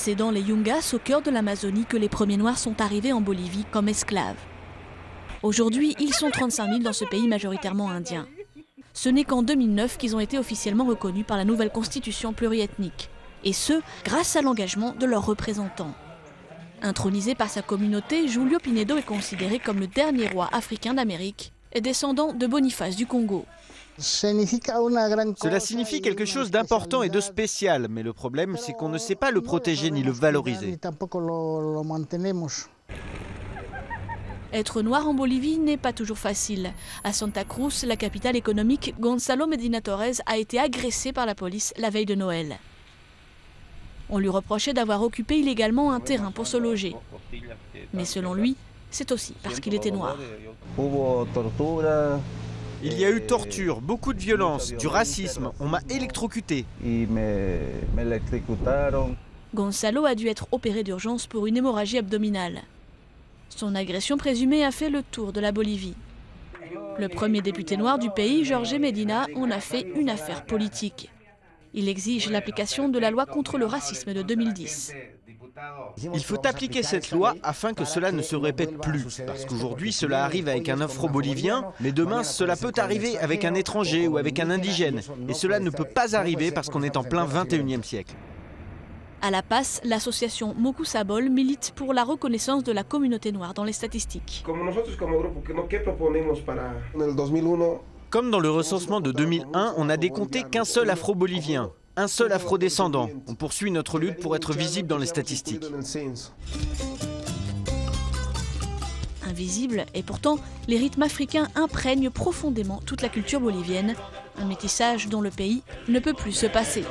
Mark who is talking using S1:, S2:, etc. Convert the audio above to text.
S1: C'est dans les Yungas, au cœur de l'Amazonie, que les premiers Noirs sont arrivés en Bolivie comme esclaves. Aujourd'hui, ils sont 35 000 dans ce pays majoritairement indien. Ce n'est qu'en 2009 qu'ils ont été officiellement reconnus par la nouvelle constitution pluriethnique. Et ce, grâce à l'engagement de leurs représentants. Intronisé par sa communauté, Julio Pinedo est considéré comme le dernier roi africain d'Amérique et descendant de Boniface du Congo.
S2: Cela signifie quelque chose d'important et de spécial, mais le problème, c'est qu'on ne sait pas le protéger ni le valoriser.
S1: Être noir en Bolivie n'est pas toujours facile. À Santa Cruz, la capitale économique, Gonzalo Medina Torres a été agressé par la police la veille de Noël. On lui reprochait d'avoir occupé illégalement un terrain pour se loger. Mais selon lui, c'est aussi parce qu'il était noir.
S2: Il y a eu torture, beaucoup de violence, du racisme, on m'a électrocuté.
S1: Gonzalo a dû être opéré d'urgence pour une hémorragie abdominale. Son agression présumée a fait le tour de la Bolivie. Le premier député noir du pays, Jorge Medina, en a fait une affaire politique. Il exige l'application de la loi contre le racisme de 2010.
S2: Il faut appliquer cette loi afin que cela ne se répète plus. Parce qu'aujourd'hui, cela arrive avec un afro-bolivien, mais demain, cela peut arriver avec un étranger ou avec un indigène. Et cela ne peut pas arriver parce qu'on est en plein 21e siècle.
S1: À La Paz, l'association Moku Sabol milite pour la reconnaissance de la communauté noire dans les statistiques.
S2: Comme dans le recensement de 2001, on n'a décompté qu'un seul afro-bolivien, un seul afro-descendant. On poursuit notre lutte pour être visible dans les statistiques.
S1: Invisible, et pourtant, les rythmes africains imprègnent profondément toute la culture bolivienne, un métissage dont le pays ne peut plus se passer.